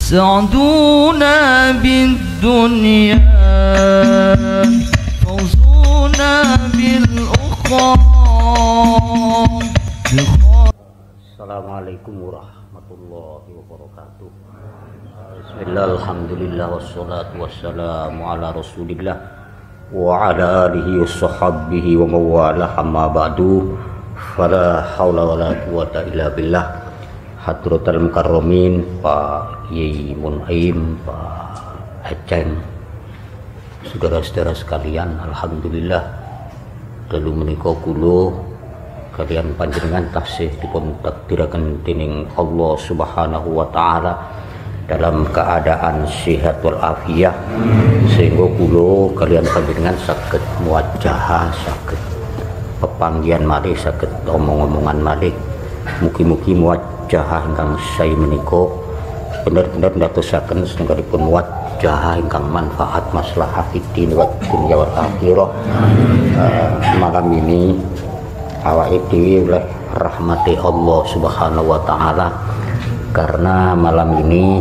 سعدونا بالدنيا فوزونا بالأخرى. Assalamualaikum warahmatullahi wabarakatuh. Bismillah, alhamdulillah, wassalatu wassalamu ala rasulillah wa ala alihi wa sahbihi wa mawalah, amma ba'du. Fala hawla wa la quwata illa billah. Hadratul mukarramin Pak Yai Munaim, Pak Aceng, saudara-saudara sekalian, alhamdulillah dalu menika kula kalian panjenengan tasih dipun takdiraken dening Allah Subhanahu wa taala dalam keadaan sehat wal afiat, sehingga kula kalian panjenengan saged muwajahah, saged pepanggihan malih, saged omong-omongan malih. Mugi-mugi muwajahah ingkang sae menika bener-bener ndadosaken setunggalipun muwajahah ingkang manfaat maslahah fiddin wa dunya wal akhirah. Malam ini awake dhewe oleh rahmati Allah Subhanahu wa taala, karena malam ini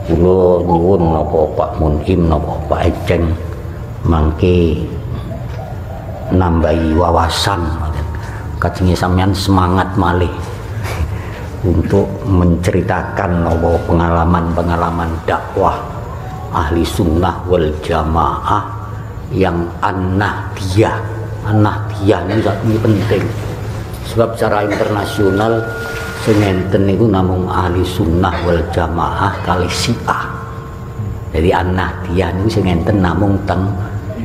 kula nyuwun napa Pak Munim napa Pak Aceng mangke nambahi wawasan kajenge sampean semangat malih untuk menceritakan napa pengalaman-pengalaman dakwah ahli sunnah wal jamaah yang an-nahdiyah. An-nahdiyah ini penting, sebab secara internasional sengenten itu namung ahli sunnah wal jamaah kali syiah. Jadi an-nahdiyah ini sengenten namung teng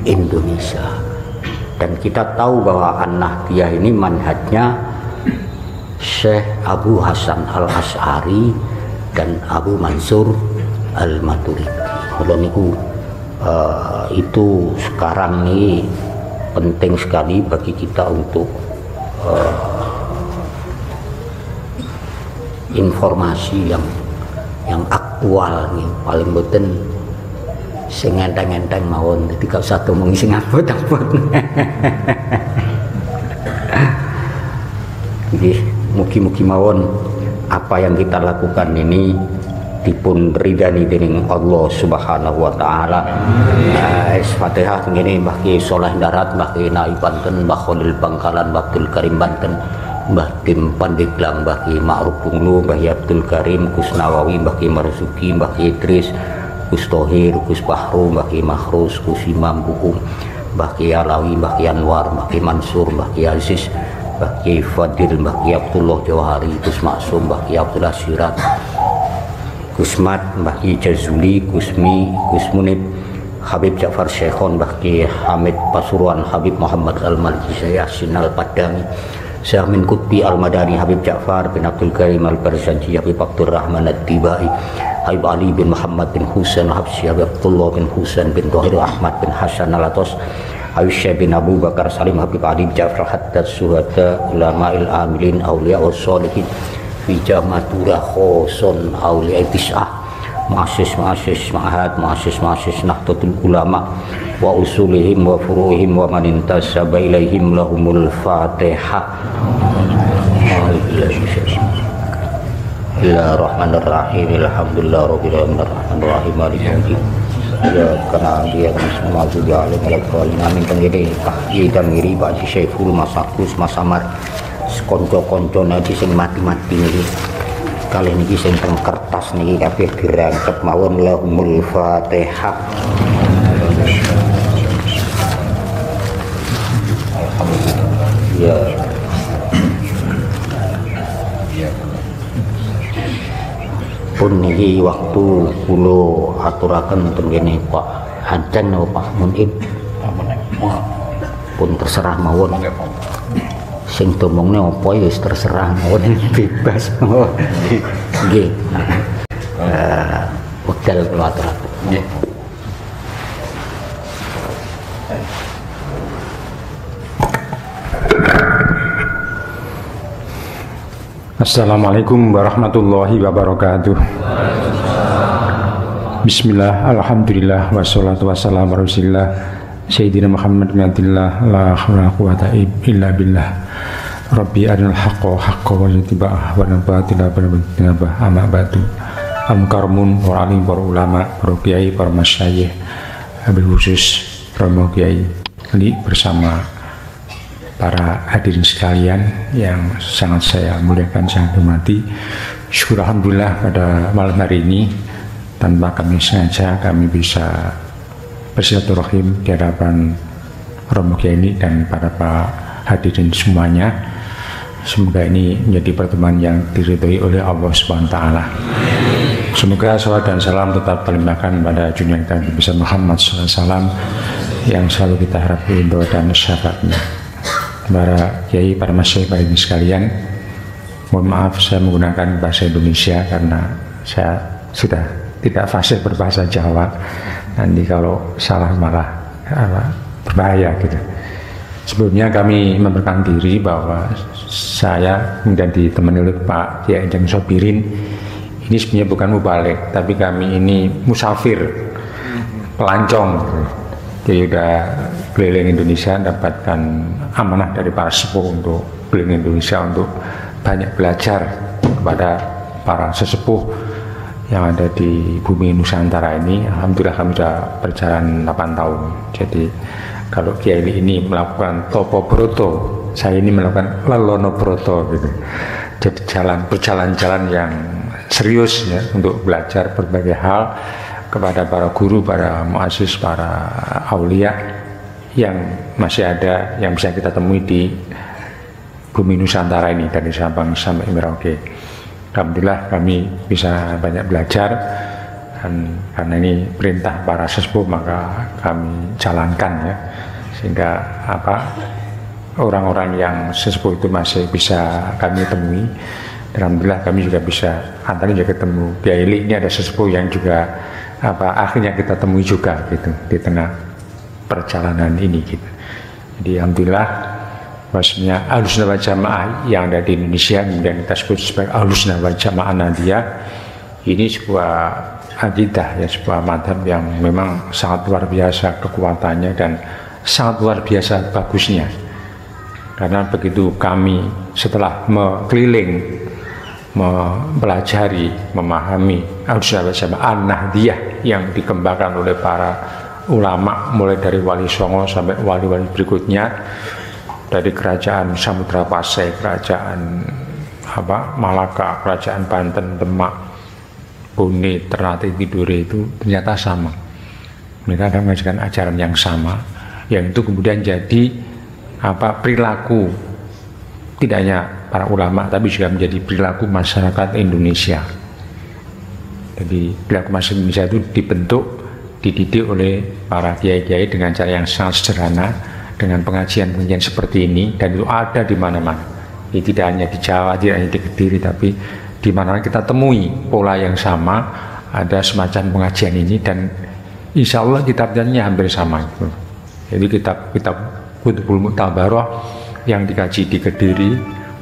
Indonesia. Dan kita tahu bahwa an-nahdiyah ini manhajnya Syekh Abu Hasan Al-Asy'ari dan Abu Mansur Al-Maturidi. Kalau niku itu sekarang ini penting sekali bagi kita untuk informasi yang aktual nih, paling boten sing enteng-enteng mawon, dadi gak usah ngomong sing abot-abot. Nggih, mugi-mugi mawon apa yang kita lakukan ini dipun ridani dening Allah Subhanahu wa taala. Fatihah ngene Mbah Ki Saleh Darat, Mbah Ki Nai Banten, Mbah Khalil Bangkalan, Mbah Abdul Karim Banten, Mbah Tim Pandeglang, Mbah Ki Ma'ruf Bunglu, Mbah Abdul Karim, Gus Nawawi, Mbah Ki Marzuki, Mbah Ki Idris, Gus Tohir, Gus Bahru, Mbah Ki Mahrus, Gus Imam Bukum, Mbah Ki Alawi, Mbah Ki Anwar, Mbah Ki Mansur, Mbah Ki Aziz, Mbah Ki Fadil, Mbah Ki Abdullah Jawahari, Gus Maksum, Mbah Ki Abdullah Sirat, Gus Mat, Mbah Ki Jazuli, Gusmi, Gus Munib, Habib Ja'far Syekhon, Mbah Ki Hamid Pasuruan, Habib Muhammad Al-Malki, Syekh Yasin Al-Padami, Syekh Min Qutbi Al-Madani, Habib Ja'far bin Abdul Karim Al-Barzanji, Habib Abdul Rahman Ad-Dibai, Habib Ali bin Muhammad bin Husain Al-Habsyi, Habib Abdullah bin Husain bin Tohir Ahmad bin Hasan Al-Atos, Habib Syekh bin Abu Bakar Salim, Habib Ali Ja'far Haddad Suhada Ulama'il Amilin Awliya Wassolihin fi Jamatura Khoson Awliya Tis'ah, Ma'asis Ma'ahad, Ma'asis Nahdlatul Ulama wa usulihim wa furuhim wa man intasaba ilaihim lahumul Fatihah. Bismillahirrahmanirrahim. Alhamdulillah rabbil alamin arrahmanir rahim maliki yaumiddin. Ya kana dia semua juga alim alqalim amin tengene Pak Yi Damiri, Pak Syekhul Masakus Masamar konco-konco niki sing mati-mati niki kali niki sing teng kertas niki kabeh dirangkep mawon lahumul Fatihah. Ya pun niki waktu kula aturaken tengene Pak Aceng atau Pak Munim pun terserah mawon, sing domongne apa ya wis terserah mawon, bebas mawon. Nggih. Wekdal kula aturaken. Nggih. Assalamualaikum warahmatullahi wabarakatuh. Bismillah, alhamdulillah, wassalatu wassalamu ala rasulillah Sayyidina Muhammad bin Abdillah, la hawla wa quwwata illa billah. Rabbi arinal haqqa haqqa wa ittiba'ah wa batila amma ba'du. al-mukarramun, para alim, para ulama, para kiai, para masyayikh, habis khusus Romo Kiai ini bersama para hadirin sekalian yang sangat saya muliakan, sangat hormati. Syukur alhamdulillah pada malam hari ini tanpa kami sengaja kami bisa bersilaturahim di hadapan Romo Kiai ini dan para hadirin semuanya. Semoga ini menjadi pertemuan yang diridhoi oleh Allah Subhanahu wa taala. Semoga salawat dan salam tetap terlimpahkan pada junjungan kita Nabi Muhammad SAW yang selalu kita harapkan doa dan syafaatnya. Para kiai, para masyayikh, para hadirin sekalian, mohon maaf saya menggunakan bahasa Indonesia karena saya sudah tidak fasih berbahasa Jawa. Nanti kalau salah malah berbahaya gitu. Sebelumnya kami memperkenalkan diri bahwa saya kemudian ditemani oleh Pak Kiai Enjang Sobirin. Ini sebenarnya bukan mubalik, tapi kami ini musafir, pelancong. Jadi udah keliling Indonesia, dapatkan amanah dari para sepuh untuk keliling Indonesia untuk banyak belajar kepada para sesepuh yang ada di bumi Nusantara ini. Alhamdulillah kami sudah berjalan 8 tahun. Jadi kalau Kiai ini melakukan Topo Broto, saya ini melakukan Lelono Broto gitu. Jadi berjalan-jalan yang serius ya untuk belajar berbagai hal kepada para guru, para muassis, para aulia yang masih ada, yang bisa kita temui di bumi Nusantara ini dari Sabang sampai Merauke. Alhamdulillah kami bisa banyak belajar dan karena ini perintah para sesepuh maka kami jalankan ya, sehingga orang-orang yang sesepuh itu masih bisa kami temui. Alhamdulillah kami juga bisa antaranya ketemu Kiai Ili, ini ada sesepuh yang juga akhirnya kita temui juga gitu di tengah perjalanan ini gitu. Jadi alhamdulillah maksudnya Ahlussunnah wal Jamaah yang ada di Indonesia kemudian kita sebut sebagai Ahlussunnah wal Jamaah Nahdiyah, ini sebuah akidah ya, sebuah madhab yang memang sangat luar biasa kekuatannya dan sangat luar biasa bagusnya. Karena begitu kami setelah mengkeliling, mempelajari, memahami Ahlussunnah wal Jamaah Nahdiyah yang dikembangkan oleh para ulama mulai dari Wali Songo sampai wali-wali berikutnya, dari kerajaan Samudra Pasai, kerajaan Malaka, kerajaan Banten, Demak, Bone, Ternate, Tidore itu ternyata sama. Mereka akan mengajarkan ajaran yang sama, yang itu kemudian jadi perilaku tidak hanya para ulama tapi juga menjadi perilaku masyarakat Indonesia. Jadi perilaku masyarakat Indonesia itu dibentuk, dididik oleh para kiai-kiai dengan cara yang sangat sederhana, dengan pengajian-pengajian seperti ini, dan itu ada di mana-mana. Ini tidak hanya di Jawa, tidak hanya di Kediri, tapi di mana kita temui pola yang sama, ada semacam pengajian ini, dan insya Allah kitabnya hampir sama. Jadi kitab Kutubul Mu'tabarah yang dikaji di Kediri,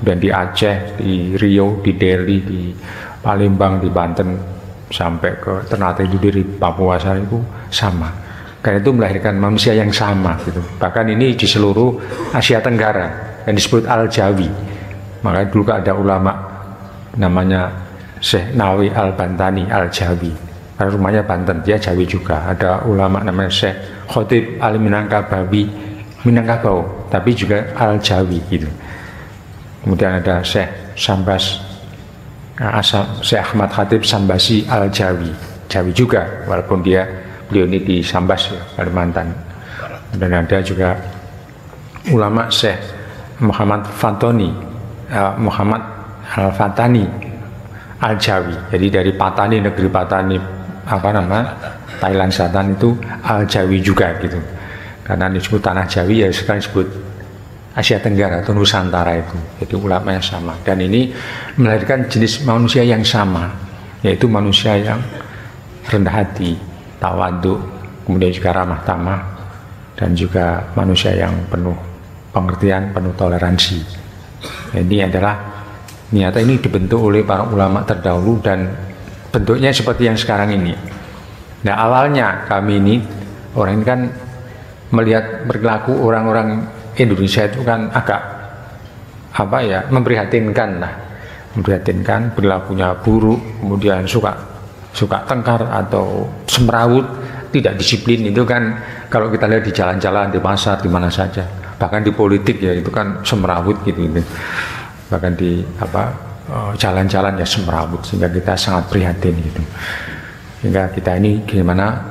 dan di Aceh, di Riau, di Delhi, di Palembang, di Banten, sampai ke Ternate Tidore, Papua sana itu sama. Karena itu melahirkan manusia yang sama gitu. Bahkan ini di seluruh Asia Tenggara yang disebut Al-Jawi. Makanya dulu ada ulama namanya Syekh Nawawi Al-Bantani Al-Jawi. Karena rumahnya Banten, dia Jawi juga. Ada ulama namanya Syekh Khotib Minangkabau, tapi juga Al-Jawi gitu. Kemudian ada Syekh Sambas, Syekh Ahmad Khatib Sambasi Al-Jawi, Jawi juga, walaupun beliau ini di Sambas ya, Kalimantan. Dan ada juga ulama Syekh Muhammad Al-Fatani Al-Jawi. Jadi dari Patani, negeri Patani Thailand Selatan itu Al-Jawi juga gitu. Karena disebut tanah Jawi ya sekarang disebut Asia Tenggara atau Nusantara itu. Jadi ulamanya sama. Dan ini melahirkan jenis manusia yang sama, yaitu manusia yang rendah hati, tawadhu, kemudian juga ramah tamah, dan juga manusia yang penuh pengertian, penuh toleransi. Ini adalah niat ini dibentuk oleh para ulama terdahulu dan bentuknya seperti yang sekarang ini. Nah awalnya kami ini orang ini kan melihat perilaku orang-orang Indonesia itu kan agak memprihatinkan lah, memprihatinkan, perilakunya buruk, kemudian suka suka tengkar atau semrawut, tidak disiplin. Itu kan kalau kita lihat di jalan-jalan, di pasar, di mana saja, bahkan di politik ya itu kan semrawut gitu. Bahkan di jalan-jalan ya semrawut, sehingga kita sangat prihatin gitu. Sehingga kita ini gimana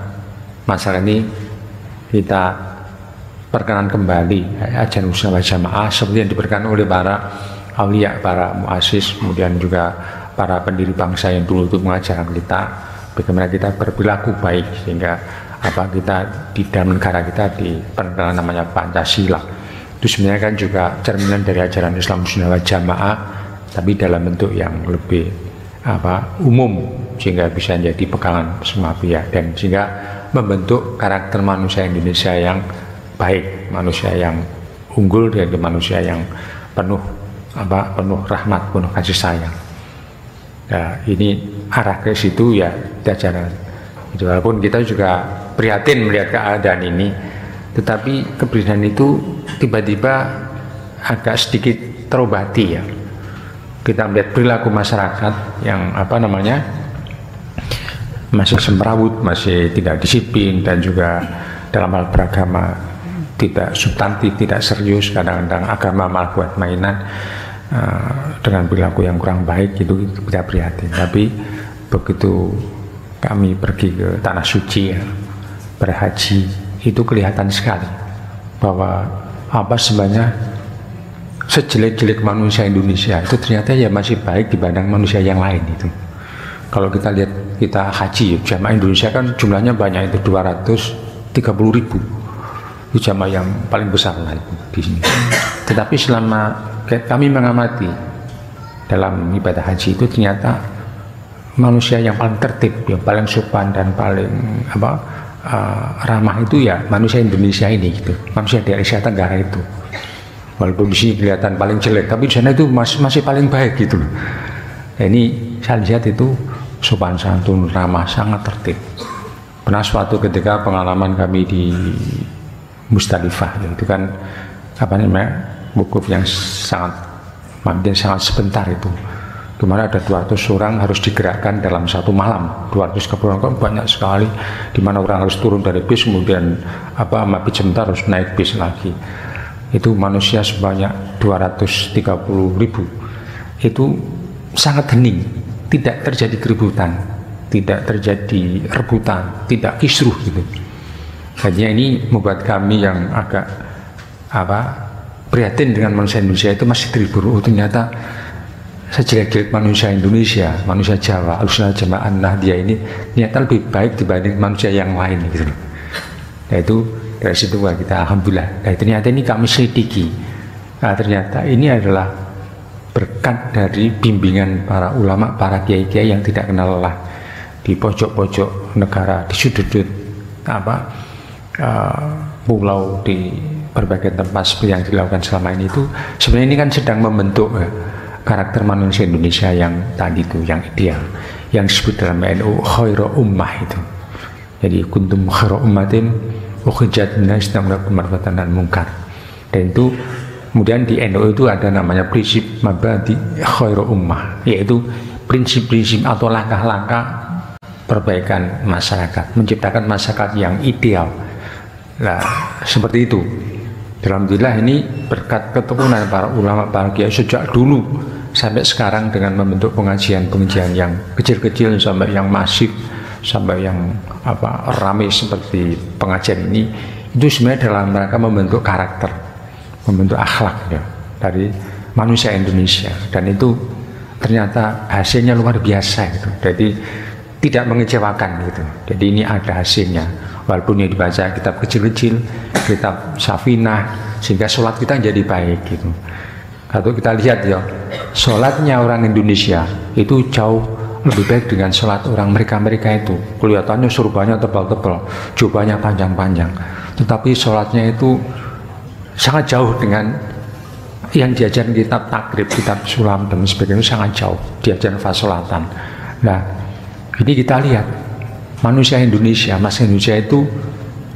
masalah ini kita perkenan kembali ajaran usaha jamaah seperti yang diberikan oleh para aulia, para muassis, kemudian juga para pendiri bangsa yang dulu itu mengajarkan kita bagaimana kita berperilaku baik, sehingga kita di dalam negara kita di perkenan namanya Pancasila. Itu sebenarnya kan juga cerminan dari ajaran Islam Sunnah wal Jamaah, tapi dalam bentuk yang lebih umum, sehingga bisa menjadi pegangan semua pihak, dan sehingga membentuk karakter manusia Indonesia yang baik, manusia yang unggul, dan manusia yang penuh rahmat, penuh kasih sayang. Nah, ini arah ke situ ya ajaran. Walaupun kita juga prihatin melihat keadaan ini, tetapi keprihatinan itu tiba-tiba agak sedikit terobati ya. Kita melihat perilaku masyarakat yang masih semrawut, masih tidak disiplin, dan juga dalam hal beragama tidak substantif, tidak serius. Kadang-kadang agama malah buat mainan dengan perilaku yang kurang baik, itu kita prihatin. Tapi begitu kami pergi ke tanah suci ya, berhaji, itu kelihatan sekali bahwa sebenarnya sejelek-jelek manusia Indonesia itu ternyata ya masih baik dibanding manusia yang lain itu. Kalau kita lihat, kita haji jamaah Indonesia kan jumlahnya banyak, itu 230.000, itu jamaah yang paling besar lah itu di sini. Tetapi selama kami mengamati dalam ibadah haji itu, ternyata manusia yang paling tertib, yang paling sopan dan paling ramah itu ya manusia Indonesia ini gitu, manusia dari Asia Tenggara itu. Walaupun di sini kelihatan paling jelek, tapi di sana itu masih paling baik gitu loh. Nah, ini saya lihat itu sopan santun, ramah, sangat tertib. Pernah suatu ketika pengalaman kami di Musdalifah, itu kan wukuf yang sangat sebentar itu. Kemarin ada 200 orang harus digerakkan dalam satu malam. 200 keperluan kan banyak sekali, di mana orang harus turun dari bis, kemudian mabit sebentar harus naik bis lagi. Itu manusia sebanyak 230.000. Itu sangat hening, tidak terjadi keributan, tidak terjadi rebutan, tidak kisruh gitu. Hanya ini membuat kami yang agak prihatin dengan manusia Indonesia itu masih terhibur. Ternyata sejelek-jelek manusia Indonesia, manusia Jawa, Ahlussunnah Jamaah Nahdiyah ini ternyata lebih baik dibanding manusia yang lain gitu. Nah, itu dari situ kita alhamdulillah. Nah, ternyata ini kami selidiki. Nah, ternyata ini adalah berkat dari bimbingan para ulama, para kiai-kiai yang tidak kenal lelah di pojok-pojok negara, di sudut-sudut pulau, di berbagai tempat seperti yang dilakukan selama ini. Itu sebenarnya ini kan sedang membentuk karakter manusia Indonesia yang tadi itu, yang ideal, yang disebut dalam NU khairu ummah itu. Jadi kuntum khairu ummatin ukhrijat linnas ta'muruna bil ma'ruf wa tanhauna 'anil munkar. Dan itu kemudian di NU itu ada namanya prinsip mabadi khairu ummah, yaitu prinsip-prinsip atau langkah-langkah perbaikan masyarakat, menciptakan masyarakat yang ideal. Nah, seperti itu. Alhamdulillah ini berkat ketekunan para ulama, para kiai sejak dulu sampai sekarang, dengan membentuk pengajian-pengajian yang kecil-kecil sampai yang masif, sampai yang ramai seperti pengajian ini, itu sebenarnya dalam rangka membentuk karakter, membentuk akhlak ya, dari manusia Indonesia. Dan itu ternyata hasilnya luar biasa gitu. Jadi tidak mengecewakan gitu. Jadi ini ada hasilnya, walaupun yang dibaca kitab kecil-kecil, kitab Safinah, sehingga sholat kita jadi baik gitu. Kalau kita lihat ya, sholatnya orang Indonesia itu jauh lebih baik dengan sholat orang mereka itu. Kelihatannya surbannya tebal-tebal, jubahnya panjang-panjang, tetapi sholatnya itu sangat jauh dengan yang diajarkan kitab takrib, kitab sulam dan sebagainya, sangat jauh diajarkan fasolatan. Nah, ini kita lihat manusia Indonesia, masyarakat Indonesia itu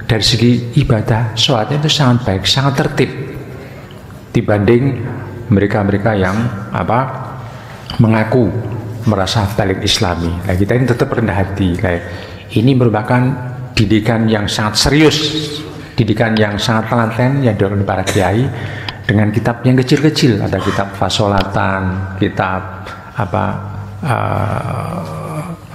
dari segi ibadah sholatnya itu sangat baik, sangat tertib dibanding mereka-mereka yang mengaku merasa hafalin Islami. Nah, kita ini tetap rendah hati. Kayak ini merupakan didikan yang sangat serius, didikan yang sangat telaten yang dilakukan oleh para kiai dengan kitab yang kecil-kecil. Ada kitab fasolatan, kitab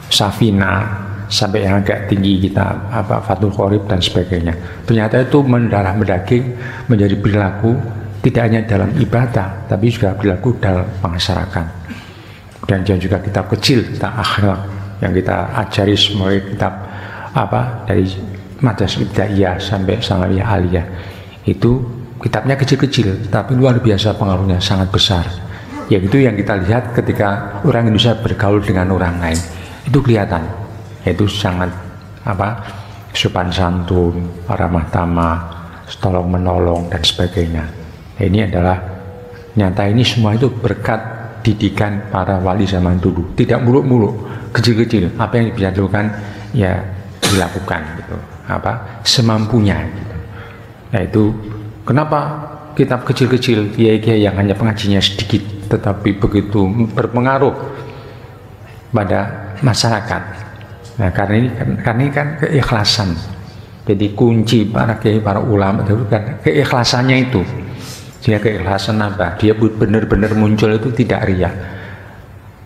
Safina, sampai yang agak tinggi kitab Fathul Qorib dan sebagainya. Ternyata itu mendarah mendaging menjadi perilaku tidak hanya dalam ibadah, tapi juga perilaku dalam masyarakat. Dan juga kitab kecil tentang akhlak yang kita ajari mulai kitab dari Madrasah Ibtidaiyah sampai Sanawiyah Aliyah. Itu kitabnya kecil-kecil tapi luar biasa pengaruhnya sangat besar. Yaitu yang kita lihat ketika orang Indonesia bergaul dengan orang lain, itu kelihatan, yaitu sangat sopan santun, ramah tamah, tolong menolong dan sebagainya. Ini adalah nyata, ini semua itu berkat didikan para wali zaman dulu. Tidak muluk-muluk, kecil-kecil, apa yang bisa dilakukan ya dilakukan gitu, semampunya gitu. Nah, itu kenapa kitab kecil-kecil kiai-kiai yang hanya pengajinya sedikit tetapi begitu berpengaruh pada masyarakat. Nah, karena ini kan keikhlasan. Jadi kunci para kiai, para ulama itu kan keikhlasannya itu. Sehingga keikhlasan dia benar-benar muncul itu tidak riya,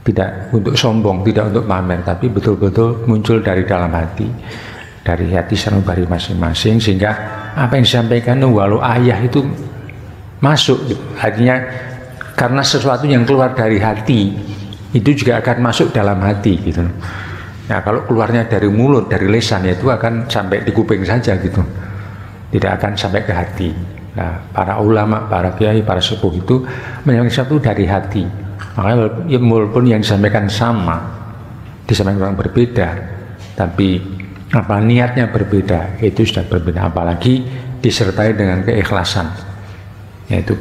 tidak untuk sombong, tidak untuk pamer, tapi betul-betul muncul dari dalam hati, dari hati sanubari masing-masing, sehingga apa yang disampaikan walau ayah itu masuk. Artinya karena sesuatu yang keluar dari hati itu juga akan masuk dalam hati gitu. Nah, kalau keluarnya dari mulut, dari lisan, itu akan sampai di kuping saja gitu, tidak akan sampai ke hati. Nah, para ulama, para kiai, para sepuh itu menyampaikan sesuatu dari hati. Makanya walaupun yang disampaikan sama, disampaikan orang berbeda, tapi niatnya berbeda, itu sudah berbeda. Apalagi disertai dengan keikhlasan, yaitu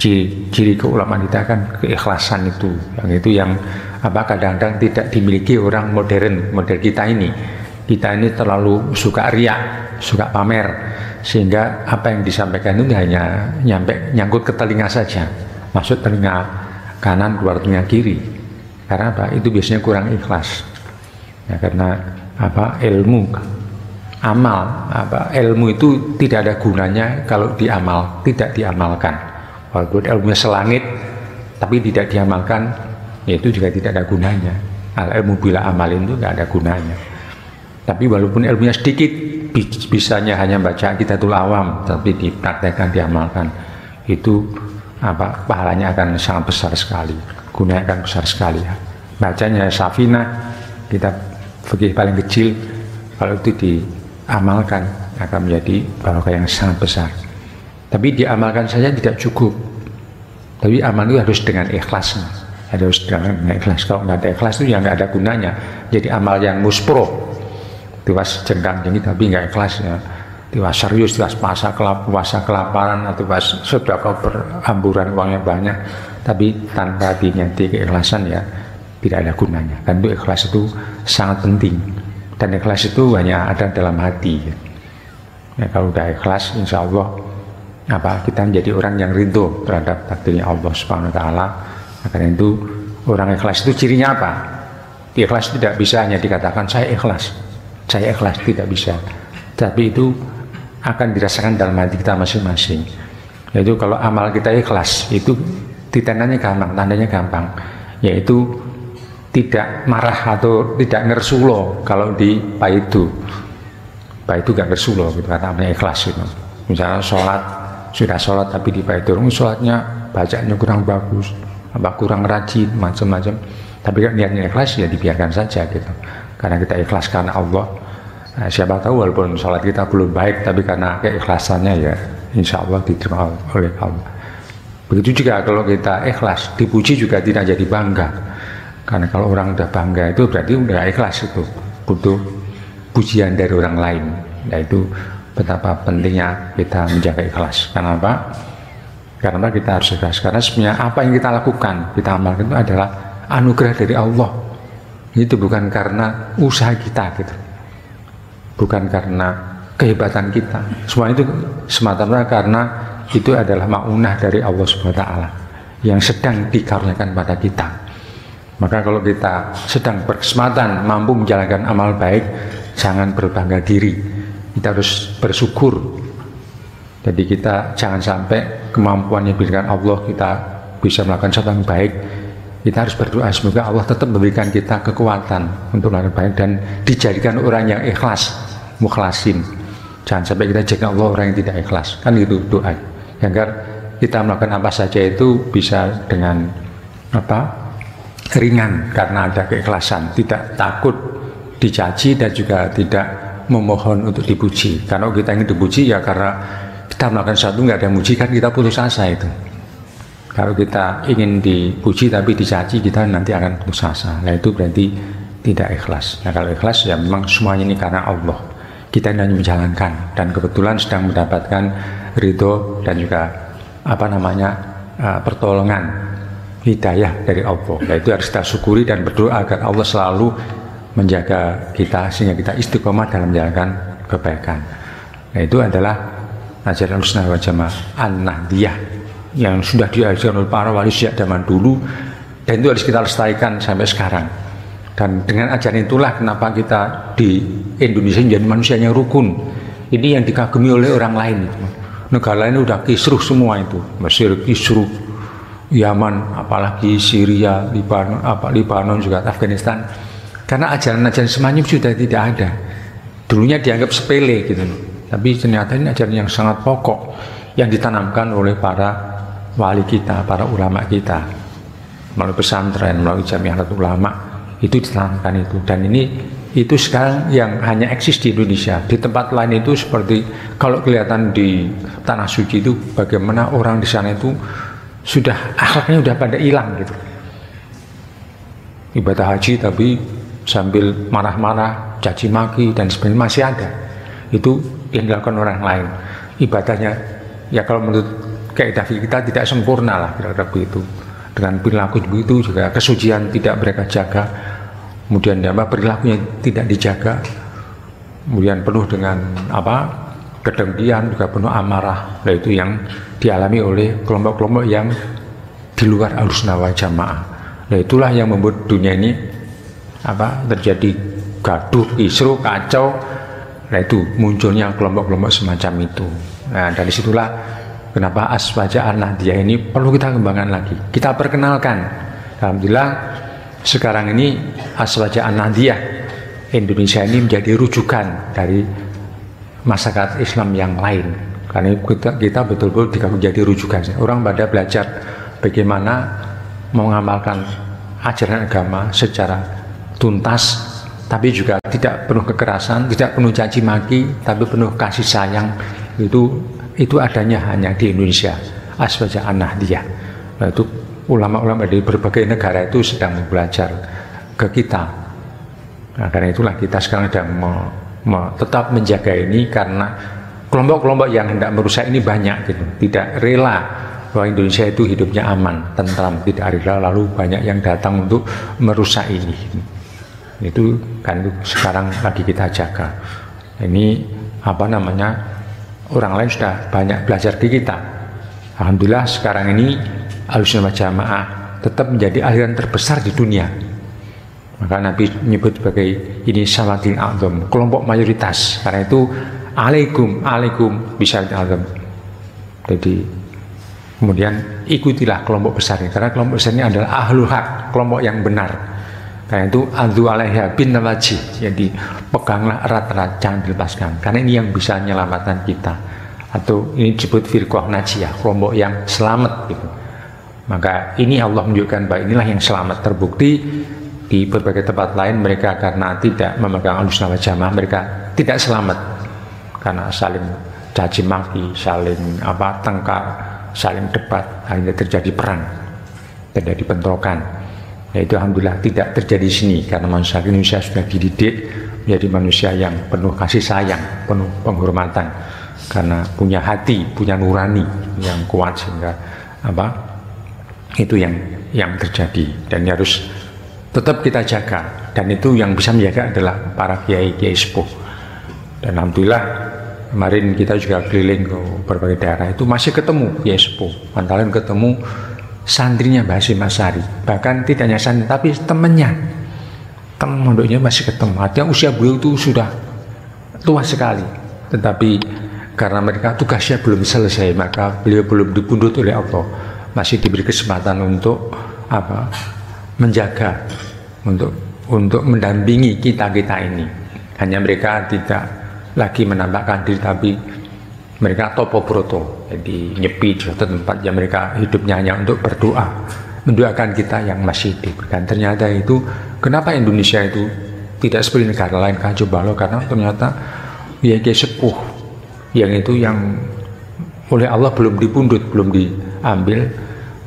ciri keulamaan kita kan keikhlasan itu. Yang itu yang kadang-kadang tidak dimiliki orang modern kita ini. Kita ini terlalu suka riak, suka pamer, sehingga apa yang disampaikan itu hanya nyangkut ke telinga saja, masuk telinga kanan, keluar telinga kiri. Karena itu biasanya kurang ikhlas. Ya, karena ilmu, amal, ilmu itu tidak ada gunanya kalau tidak diamalkan. Walaupun ilmunya selangit, tapi tidak diamalkan, itu juga tidak ada gunanya. Ilmu bila amalin itu tidak ada gunanya. Tapi walaupun ilmunya sedikit, bisanya hanya baca Kitabul Awam, tapi dipraktekkan, diamalkan, itu pahalanya akan sangat besar sekali, gunanya akan besar sekali. Bacanya Safina, kitab fikih paling kecil, kalau itu diamalkan akan menjadi barokah yang sangat besar. Tapi diamalkan saja tidak cukup, tapi amal itu harus dengan ikhlas, harus dengan ikhlas. Kalau nggak ada ikhlas itu ya nggak ada gunanya. Jadi amal yang muspro, tiwas jengkang-jengkit tapi nggak ikhlas ya, tiwas serius, tiwas puasa kelaparan, atau tiwas sudah kau berhamburan uangnya banyak, tapi tanpa dinyati keikhlasan ya tidak ada gunanya. Dan itu ikhlas itu sangat penting, dan ikhlas itu hanya ada dalam hati ya. Kalau udah ikhlas, insya Allah kita menjadi orang yang ridho terhadap takdirnya Allah Subhanahu Wa Taala. Karena itu orang ikhlas itu cirinya apa? Ikhlas tidak bisa hanya dikatakan saya ikhlas, tidak bisa. Tapi itu akan dirasakan dalam hati kita masing-masing. Yaitu kalau amal kita ikhlas, itu tandanya gampang, yaitu tidak marah atau tidak ngersulo. Kalau di Paidu gak ngersulo gitu, kata namanya ikhlas itu. Misalnya sudah sholat tapi di Paidu sholatnya bacaannya kurang bagus, kurang rajin, macam-macam. Tapi kan niatnya ikhlas ya dibiarkan saja gitu. Karena kita ikhlas karena Allah. Nah, siapa tahu walaupun sholat kita belum baik, tapi karena keikhlasannya ya insya Allah diterima oleh Allah. Begitu juga kalau kita ikhlas, dipuji juga tidak jadi bangga. Karena kalau orang udah bangga itu berarti udah ikhlas, itu butuh pujian dari orang lain. Yaitu betapa pentingnya kita menjaga ikhlas. Karena apa? Karena kita harus ikhlas. Karena sebenarnya apa yang kita lakukan, kita amalkan itu adalah anugerah dari Allah. Itu bukan karena usaha kita gitu, bukan karena kehebatan kita. Semua itu semata-mata karena itu adalah maunah dari Allah Subhanahu Wa Taala yang sedang dikaruniakan pada kita. Maka kalau kita sedang berkesempatan mampu menjalankan amal baik, jangan berbangga diri, kita harus bersyukur. Jadi kita jangan sampai kemampuan yang diberikan Allah kita bisa melakukan sesuatu yang baik. Kita harus berdoa semoga Allah tetap memberikan kita kekuatan untuk melakukan baik dan dijadikan orang yang ikhlas, mukhlasin. Jangan sampai kita jadi Allah orang yang tidak ikhlas, kan itu doa. Agar kita melakukan apa saja itu bisa dengan ringan karena ada keikhlasan, tidak takut dicaci dan juga tidak memohon untuk dipuji. Karena kita ingin dipuji ya karena kita melakukan sesuatu nggak ada yang muji, kan kita putus asa itu. Kalau kita ingin dipuji tapi dicaci, kita nanti akan putus asa. Nah itu berarti tidak ikhlas. Nah kalau ikhlas ya memang semuanya ini karena Allah. Kita hanya menjalankan dan kebetulan sedang mendapatkan ridho dan juga pertolongan hidayah dari Allah. Nah itu harus kita syukuri dan berdoa agar Allah selalu menjaga kita sehingga kita istiqomah dalam menjalankan kebaikan. Nah itu adalah ajaran Ahlussunnah wal Jamaah An-Nahdiyah yang sudah diajarkan oleh para wali sejak zaman dulu, dan itu harus kita lestarikan sampai sekarang. Dan dengan ajaran itulah kenapa kita di Indonesia menjadi manusia yang rukun. Ini yang dikagumi oleh orang lain. Negara lain udah kisruh semua itu, Mesir kisruh, Yaman, apalagi Syria, Libanon juga Afghanistan. Karena ajaran-ajaran semacam sudah tidak ada. Dulunya dianggap sepele gitu, tapi ternyata ini ajaran yang sangat pokok yang ditanamkan oleh para wali kita, para ulama kita melalui pesantren, melalui Jamiatul Ulama itu ditanamkan itu. Dan itu sekarang yang hanya eksis di Indonesia. Di tempat lain itu seperti kalau kelihatan di tanah suci itu bagaimana orang di sana itu sudah akhlaknya udah pada hilang gitu. Ibadah haji tapi sambil marah-marah, caci maki dan sebagainya masih ada. Itu yang dilakukan orang lain. Ibadahnya ya kalau menurut kaidah kita tidak sempurna lah kira-kira begitu. Dengan perilaku begitu juga kesucian tidak mereka jaga. Kemudian perilakunya tidak dijaga. Kemudian penuh dengan kedengkian, juga penuh amarah. Nah itu yang dialami oleh kelompok-kelompok yang di luar Ahlussunnah wal Jamaah. Nah itulah yang membuat dunia ini terjadi gaduh, kisruh, kacau. Nah itu munculnya kelompok-kelompok semacam itu. Nah dari situlah kenapa Aswaja An-Nahdiyah ini perlu kita kembangkan lagi, kita perkenalkan. Alhamdulillah sekarang ini Aswaja An-Nahdiyah Indonesia ini menjadi rujukan dari masyarakat Islam yang lain. Karena kita betul-betul menjadi rujukan. Orang pada belajar bagaimana mengamalkan ajaran agama secara tuntas, tapi juga tidak penuh kekerasan, tidak penuh caci maki, tapi penuh kasih sayang. Itu adanya hanya di Indonesia, Aswaja An-Nahdiyah. Nah, itu ulama-ulama dari berbagai negara itu sedang belajar ke kita. Nah, karena itulah kita sekarang sedang tetap menjaga ini, karena kelompok-kelompok yang hendak merusak ini banyak gitu. Tidak rela bahwa Indonesia itu hidupnya aman, tentram, tidak rela, lalu banyak yang datang untuk merusak ini. Itu kan sekarang lagi kita jaga. Ini orang lain sudah banyak belajar di kita. Alhamdulillah sekarang ini Ahlussunnah wal Jamaah tetap menjadi aliran terbesar di dunia. Maka Nabi menyebut sebagai ini sawadil a'zam, kelompok mayoritas. Karena itu alaikum bisyaratil a'zam. Jadi kemudian ikutilah kelompok besar ini, karena kelompok besar ini adalah ahlul haq, kelompok yang benar. Karena itu adzu alaiha bin nawajih, jadi peganglah erat-erat, jangan dilepaskan, karena ini yang bisa menyelamatkan kita. Atau ini disebut firqah najiyah, kelompok yang selamat gitu. Maka ini Allah menunjukkan bahwa inilah yang selamat. Terbukti di berbagai tempat lain mereka karena tidak memegang Ahlussunnah wal Jamaah, mereka tidak selamat karena saling caci maki, saling tengkar, saling debat, akhirnya terjadi perang, terjadi bentrokan. Yaitu alhamdulillah tidak terjadi di sini, karena manusia Indonesia sudah dididik menjadi manusia yang penuh kasih sayang, penuh penghormatan, karena punya hati, punya nurani yang kuat, sehingga itu yang terjadi dan harus tetap kita jaga. Dan itu yang bisa menjaga adalah para kiai sepuh. Dan alhamdulillah kemarin kita juga keliling ke berbagai daerah, itu masih ketemu kiai sepuh, antara lain ketemu santrinya Mbah Hasyim Asy'ari, bahkan tidak hanya santri tapi temannya, teman mondoknya masih ketemu. Artinya usia beliau itu sudah tua sekali, tetapi karena mereka tugasnya belum selesai, maka beliau belum dipundhut oleh Allah, masih diberi kesempatan untuk menjaga, untuk mendampingi kita ini. Hanya mereka tidak lagi menampakkan diri, tapi mereka topo broto, jadi nyepi di suatu tempat yang mereka hidupnya hanya untuk berdoa, mendoakan kita yang masih hidup. Dan ternyata itu, kenapa Indonesia itu tidak seperti negara lain? Coba loh, karena ternyata ya sepuh yang itu yang oleh Allah belum dipundhut, belum diambil,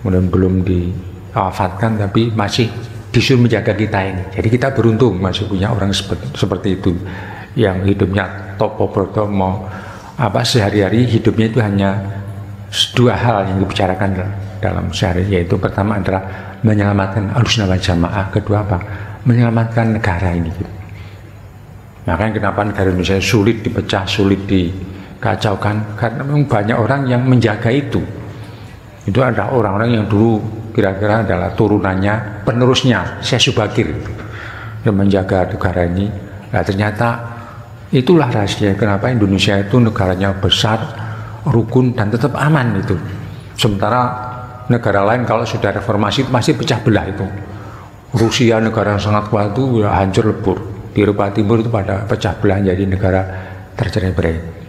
kemudian belum diwafatkan, tapi masih disuruh menjaga kita ini. Jadi kita beruntung masih punya orang seperti itu, yang hidupnya topo broto, mau sehari-hari hidupnya itu hanya dua hal yang dibicarakan dalam sehari, yaitu pertama adalah menyelamatkan Ahlussunnah wal Jamaah, kedua menyelamatkan negara ini. Makanya kenapa negara Indonesia sulit dipecah, sulit dikacaukan, karena memang banyak orang yang menjaga itu. Itu ada orang-orang yang dulu kira-kira adalah turunannya, penerusnya Syekh Subakir yang menjaga negara ini. Nah, ternyata itulah rahasia kenapa Indonesia itu negaranya besar, rukun, dan tetap aman itu. Sementara negara lain kalau sudah reformasi masih pecah belah itu. Rusia negara yang sangat kuat itu ya hancur lebur. Di Eropa Timur itu pada pecah belah jadi negara tercerai-berai.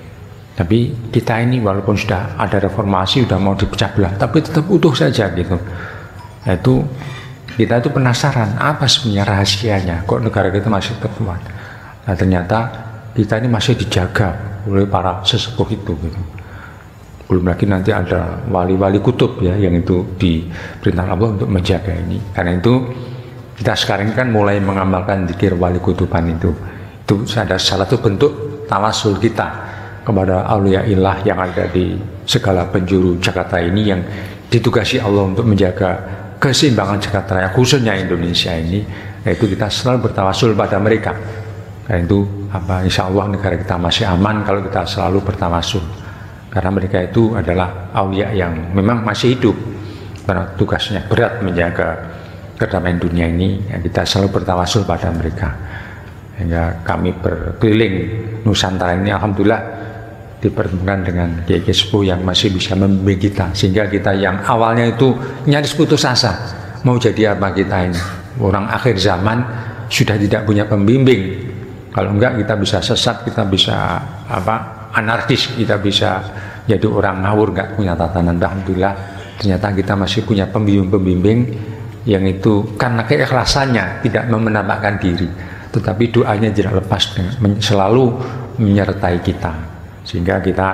Tapi kita ini walaupun sudah ada reformasi, sudah mau dipecah belah, tapi tetap utuh saja gitu. Nah, itu kita itu penasaran apa sebenarnya rahasianya, kok negara kita masih tetap kuat. Nah, ternyata kita ini masih dijaga oleh para sesepuh itu gitu. Belum lagi nanti ada wali-wali kutub ya, yang itu diperintah Allah untuk menjaga ini. Karena itu kita sekarang kan mulai mengamalkan zikir wali kutuban itu ada salah satu bentuk tawasul kita kepada aulia ilah yang ada di segala penjuru Jakarta ini, yang ditugasi Allah untuk menjaga keseimbangan Jakarta raya, khususnya Indonesia ini. Yaitu kita selalu bertawasul pada mereka. Karena itu insya Allah negara kita masih aman kalau kita selalu bertawasul, karena mereka itu adalah aulia yang memang masih hidup, karena tugasnya berat menjaga kedamaian dunia ini. Kita selalu bertawasul pada mereka, hingga kami berkeliling Nusantara ini alhamdulillah dipertemukan dengan kiai sepuh yang masih bisa membimbing kita, sehingga kita yang awalnya itu nyaris putus asa mau jadi apa kita ini, orang akhir zaman, sudah tidak punya pembimbing. Kalau enggak kita bisa sesat, kita bisa anarkis, kita bisa jadi orang ngawur, enggak punya tatanan. Alhamdulillah ternyata kita masih punya pembimbing-pembimbing yang itu karena keikhlasannya tidak menampakkan diri, tetapi doanya tidak lepas selalu menyertai kita, sehingga kita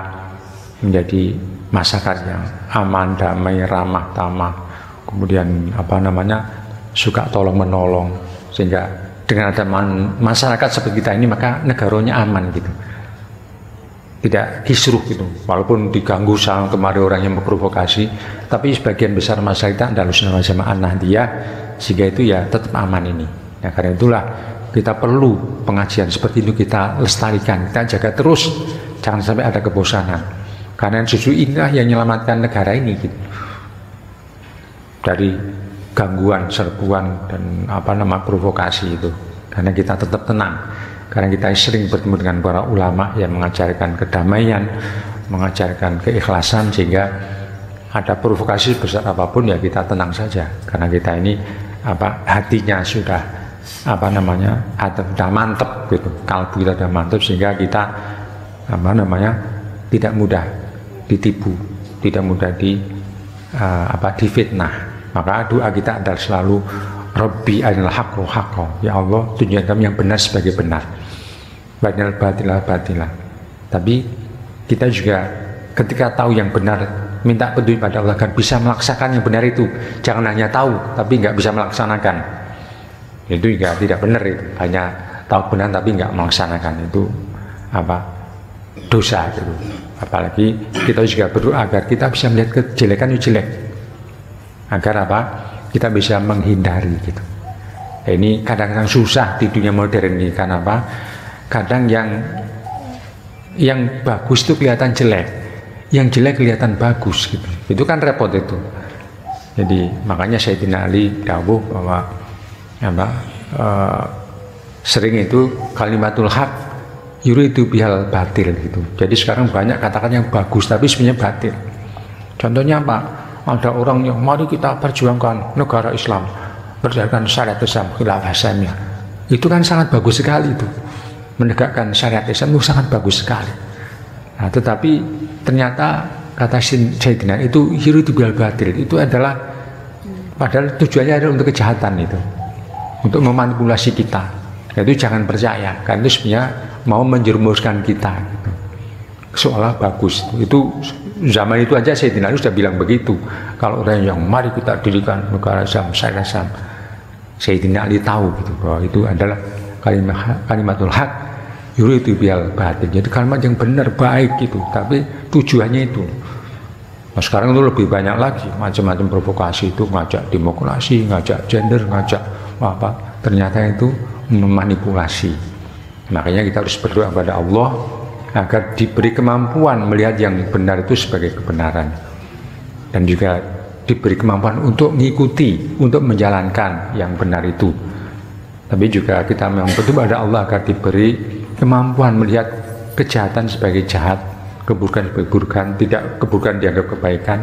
menjadi masyarakat yang aman, damai, ramah, tamah, kemudian suka tolong menolong, sehingga dengan ada masyarakat seperti kita ini maka negaranya aman gitu, tidak kisruh gitu, walaupun diganggu sama kemari orang yang memprovokasi, tapi sebagian besar masyarakat adalah Ahlussunnah wal Jamaah Nahdliyah, sehingga itu ya tetap aman ini. Ya, karena itulah kita perlu pengajian seperti itu kita lestarikan, kita jaga terus, jangan sampai ada kebosanan, karena justru inilah yang menyelamatkan negara ini gitu, dari gangguan, serbuan, dan provokasi itu. Karena kita tetap tenang, karena kita sering bertemu dengan para ulama yang mengajarkan kedamaian, mengajarkan keikhlasan, sehingga ada provokasi besar apapun ya kita tenang saja, karena kita ini hatinya sudah sudah mantep gitu, kalbu kita sudah mantep, sehingga kita tidak mudah ditipu, tidak mudah difitnah. Maka doa kita adalah selalu Rabbi arinal haqqo haqqo, ya Allah tunjukkan kami yang benar sebagai benar, warinal batilah batilah. Tapi kita juga ketika tahu yang benar minta petunjuk pada Allah agar bisa melaksanakan yang benar itu. Jangan hanya tahu tapi nggak bisa melaksanakan, itu juga tidak benar. Itu hanya tahu benar tapi nggak melaksanakan, itu dosa gitu. Apalagi kita juga berdoa agar kita bisa melihat kejelekan itu jelek, agar kita bisa menghindari gitu. Ini kadang-kadang susah di dunia modern ini, karena kadang yang bagus itu kelihatan jelek, yang jelek kelihatan bagus gitu. Itu kan repot itu. Jadi makanya Sayyidina Ali dawuh bahwa sering itu kalimatul haq yuridu bihal batil gitu. Jadi sekarang banyak katakan yang bagus tapi sebenarnya batil. Contohnya apa? Ada orang yang mari kita perjuangkan negara Islam, berdasarkan syariat Islam, khilafah Islamiyah. Itu kan sangat bagus sekali itu. Menegakkan syariat Islam itu sangat bagus sekali. Nah, tetapi ternyata kata Sayyidina itu yuridu bihal batil itu adalah padahal tujuannya adalah untuk kejahatan itu. Untuk memanipulasi kita. Itu jangan percaya, karena itu sebenarnya mau menjerumuskan kita gitu. Seolah bagus. Itu zaman itu aja Sayyidina Ali sudah bilang begitu. Kalau orang yang mari kita dirikan negara Islam, syariat Islam, Sayyidina Ali tahu gitu, bahwa itu adalah kalimatul haq yuridu bihal batil. Jadi kalimat yang benar, baik gitu, tapi tujuannya itu. Nah, sekarang itu lebih banyak lagi macam-macam provokasi itu, ngajak demokrasi, ngajak gender, ngajak apa, ternyata itu memanipulasi. Makanya kita harus berdoa kepada Allah agar diberi kemampuan melihat yang benar itu sebagai kebenaran, dan juga diberi kemampuan untuk mengikuti, untuk menjalankan yang benar itu. Tapi juga kita memang berdoa kepada Allah agar diberi kemampuan melihat kejahatan sebagai jahat, keburukan sebagai keburukan, tidak keburukan dianggap kebaikan,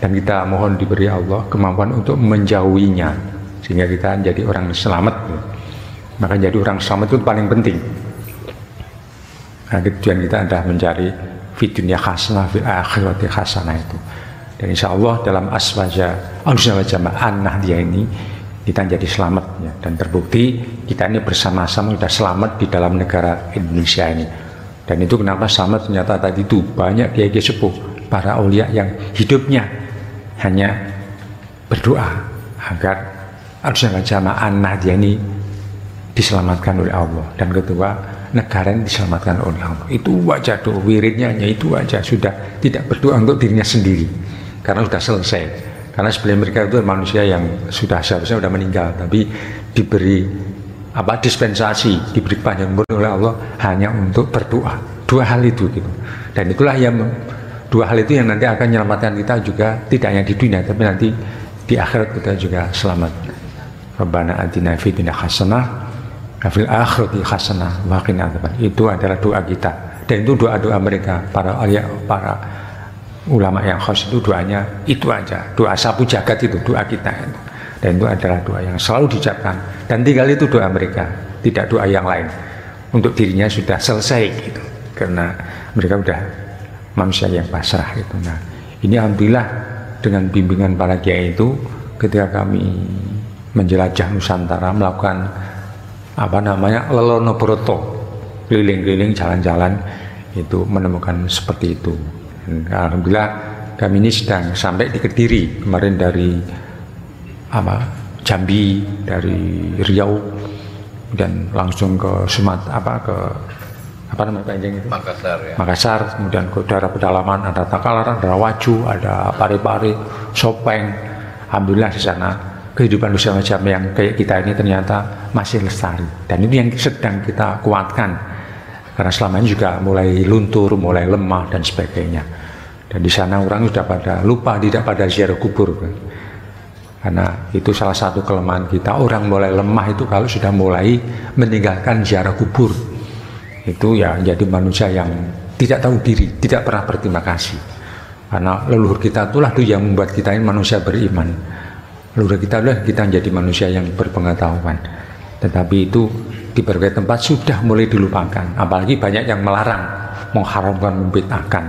dan kita mohon diberi Allah kemampuan untuk menjauhinya sehingga kita jadi orang selamat. Maka jadi orang selamat itu paling penting. Nah, tujuan kita adalah mencari fid dunya hasanah fil akhirati hasanah itu. Dan insya Allah dalam aswaja Ahlussunnah wal Jamaah Nahdiyah ini kita jadi selamat ya. Dan terbukti kita ini bersama-sama sudah selamat di dalam negara Indonesia ini. Dan itu kenapa selamat, ternyata tadi itu banyak kiai-kiai sepuh, para aulia yang hidupnya hanya berdoa agar Ahlussunnah wal Jamaah Nahdiyah ini diselamatkan oleh Allah, dan kedua negara ini diselamatkan oleh Allah. Itu wajah doa, wiridnya hanya itu aja, sudah tidak berdoa untuk dirinya sendiri karena sudah selesai. Karena sebelum mereka itu manusia yang sudah seharusnya sudah meninggal, tapi diberi apa, dispensasi, diberi panjang umur oleh Allah hanya untuk berdoa. Dua hal itu gitu. Dan itulah yang dua hal itu yang nanti akan menyelamatkan kita juga, tidak hanya di dunia tapi nanti di akhirat kita juga selamat. Rabbana atina fid dunya hasanah fil akhirati hasanah wa qina adzaban. Itu adalah doa kita, dan itu doa-doa mereka para ulama yang khas itu doanya itu aja, doa sapu jagat itu doa kita, dan itu adalah doa yang selalu diucapkan, dan tinggal itu doa mereka, tidak doa yang lain. Untuk dirinya sudah selesai gitu, karena mereka sudah manusia yang pasrah gitu. Nah, ini alhamdulillah dengan bimbingan para kiai itu, ketika kami menjelajah Nusantara, melakukan apa namanya lelono broto, keliling-keliling jalan-jalan, itu menemukan seperti itu. Dan alhamdulillah kami ini sedang sampai di Kediri kemarin, dari apa, Jambi, dari Riau, dan langsung ke Sumatera, apa namanya panjang itu, Makassar ya. Makassar, kemudian ke daerah pedalaman ada Takalar, ada Waju, ada Parepare, Sopeng. Alhamdulillah di sana kehidupan usia macam yang kayak kita ini ternyata masih lestari, dan itu yang sedang kita kuatkan, karena selama ini juga mulai luntur, mulai lemah dan sebagainya. Dan di sana orang sudah pada lupa, tidak pada ziarah kubur kan? Karena itu salah satu kelemahan kita, orang mulai lemah itu kalau sudah mulai meninggalkan ziarah kubur. Itu ya jadi manusia yang tidak tahu diri, tidak pernah berterima kasih, karena leluhur kita itulah tuh yang membuat kita ini manusia beriman. Leluhur kita adalah kita menjadi manusia yang berpengetahuan, tetapi itu di berbagai tempat sudah mulai dilupakan. Apalagi banyak yang melarang, mengharamkan, membid'ahkan.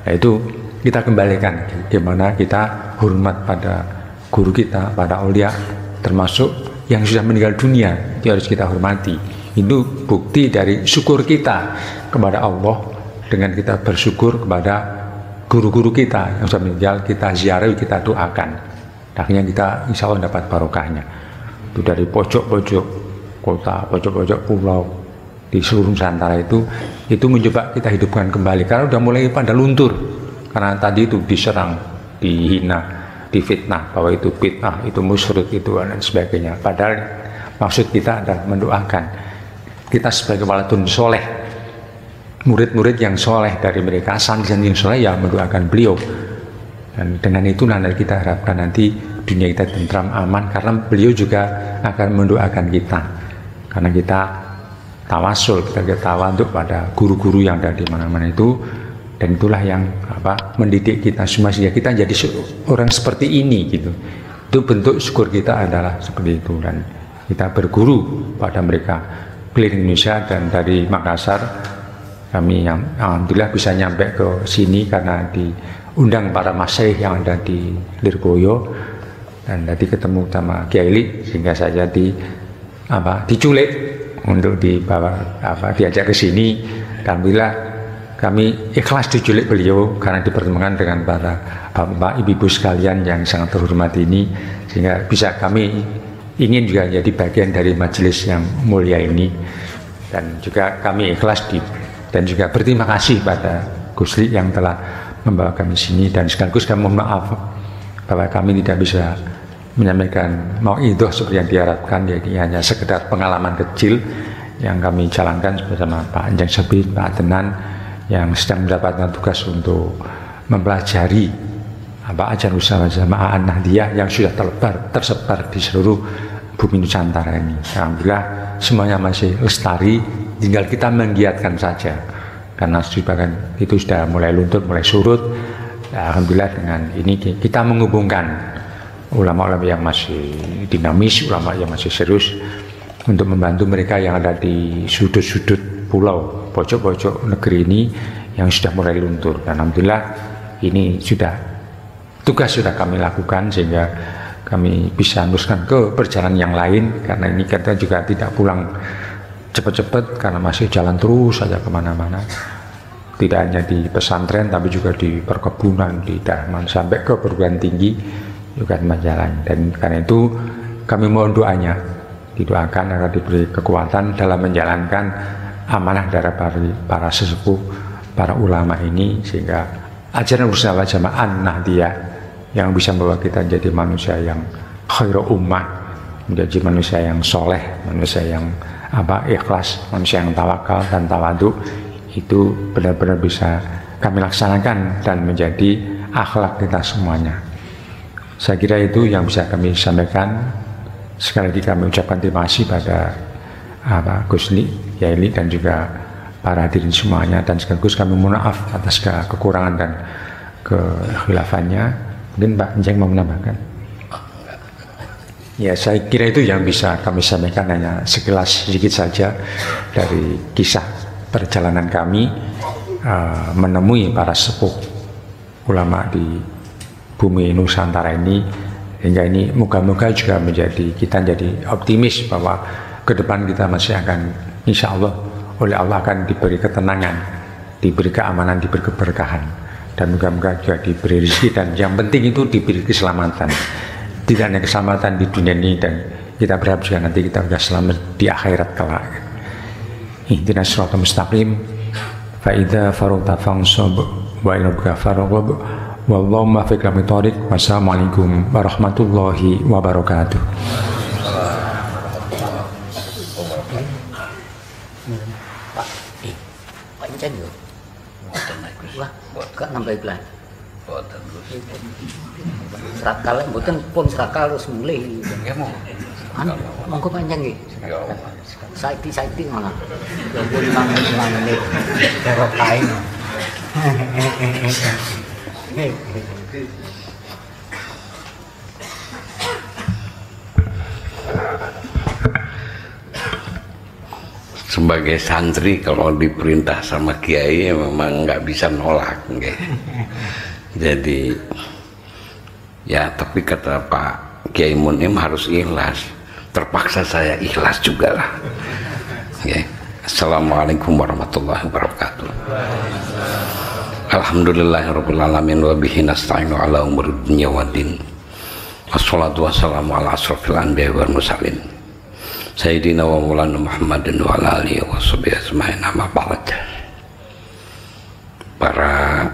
Nah, itu kita kembalikan, gimana kita hormat pada guru kita, pada aulia, termasuk yang sudah meninggal dunia, itu harus kita hormati. Itu bukti dari syukur kita kepada Allah, dengan kita bersyukur kepada guru-guru kita yang sudah meninggal, kita ziarahi, kita doakan. Akhirnya kita insya Allah dapat barokahnya. Itu dari pojok-pojok kota, pojok-pojok pulau di seluruh Nusantara itu mencoba kita hidupkan kembali, karena udah mulai pada luntur, karena tadi itu diserang, dihina, difitnah bahwa itu bid'ah, itu musyrik, itu dan sebagainya. Padahal maksud kita adalah mendoakan kita sebagai waladun soleh, murid-murid yang soleh dari mereka, santri yang soleh, ya mendoakan beliau Dan dengan itu nanti kita harapkan nanti dunia kita tentram, aman, karena beliau juga akan mendoakan kita. Karena kita tawasul, kita tawaduk pada guru-guru yang ada di mana-mana itu, dan itulah yang mendidik kita semua sehingga kita jadi orang seperti ini gitu. Itu bentuk syukur kita adalah seperti itu, dan kita berguru pada mereka keliling Indonesia. Dan dari Makassar kami yang alhamdulillah bisa nyampe ke sini karena diundang para masyaikh yang ada di Lirboyo, dan tadi ketemu sama Kiai Li sehingga saya diculik untuk dibawa diajak ke sini. Alhamdulillah kami ikhlas diculik beliau karena dipertemukan dengan para bapak ibu-ibu sekalian yang sangat terhormat ini, sehingga bisa kami ingin juga jadi bagian dari majelis yang mulia ini. Dan juga kami ikhlas dan juga berterima kasih pada Gusli yang telah membawa kami sini, dan sekaligus kami mohon maaf bahwa kami tidak bisa menyampaikan mauidhah seperti yang diharapkan, jadi hanya sekedar pengalaman kecil yang kami jalankan bersama Pak Anjang Sabit, Pak Adenan yang sedang mendapatkan tugas untuk mempelajari ajaran usaha jamaah Nahdiyah yang sudah tersebar di seluruh bumi Nusantara ini. Alhamdulillah semuanya masih lestari, tinggal kita menggiatkan saja, karena sebagian itu sudah mulai luntur, mulai surut. Alhamdulillah dengan ini kita menghubungkan ulama-ulama yang masih dinamis, ulama yang masih serius untuk membantu mereka yang ada di sudut-sudut pulau, pojok-pojok negeri ini yang sudah mulai luntur. Dan alhamdulillah ini tugas sudah kami lakukan sehingga kami bisa meneruskan ke perjalanan yang lain, karena ini kita juga tidak pulang cepat-cepat karena masih jalan terus saja kemana-mana, tidak hanya di pesantren tapi juga di perkebunan, di daerah sampai ke perguruan tinggi juga berjalan. Dan karena itu kami mohon doanya, didoakan agar diberi kekuatan dalam menjalankan amanah dari para sesepuh, para ulama ini, sehingga ajaran usaha jamaah Nahdiyah yang bisa membawa kita menjadi manusia yang khairu ummah, menjadi manusia yang soleh, manusia yang ikhlas, manusia yang tawakal dan tawadhu, itu benar-benar bisa kami laksanakan dan menjadi akhlak kita semuanya. Saya kira itu yang bisa kami sampaikan. Sekali lagi kami ucapkan terima kasih pada Gusli, Yaili, dan juga para hadirin semuanya, dan sekaligus kami mohon maaf atas kekurangan dan kekhilaafannya. Mungkin Pak Njeng mau menambahkan? Ya, saya kira itu yang bisa kami sampaikan, hanya sekilas sedikit saja dari kisah perjalanan kami menemui para sepuh ulama di bumi Nusantara ini, hingga ini moga-moga juga kita jadi optimis bahwa ke depan kita masih akan, insya Allah oleh Allah akan diberi ketenangan, diberi keamanan, diberi keberkahan, dan moga-moga juga diberi rezeki, dan yang penting itu diberi keselamatan. Tidak hanya keselamatan di dunia ini, dan kita berharap juga nanti kita sudah selamat di akhirat kelak. Ihdinas siratal mustaqim, fa idza faragta fansab wa ila rabbika farghab, wallahu muwaffiq ila thoriq. Wassalamualaikum warahmatullahi wabarakatuh. Pak Incen yo. Wah, gak nambah iklan. Serakal mboten pun serakal terus mulai. Nggih mau. Monggo panjang nggih. Saiki malah. Ya pun mangan-mangane karo kain. Sebagai santri kalau diperintah sama kiai memang nggak bisa nolak, nggak. Jadi ya, tapi kata Pak Kiai Munim harus ikhlas, terpaksa saya ikhlas juga lah. Okay. Assalamualaikum warahmatullahi wabarakatuh. Alhamdulillahirabbil alamin wa bihi nasta'inu ala umuri dunya waddin. Wassalatu wassalamu ala asrofil anbiya'i wal mursalin. Sayyidina wa maulana Muhammadin wa ala alihi wa sahbihi ajma'in, amma ba'd. Para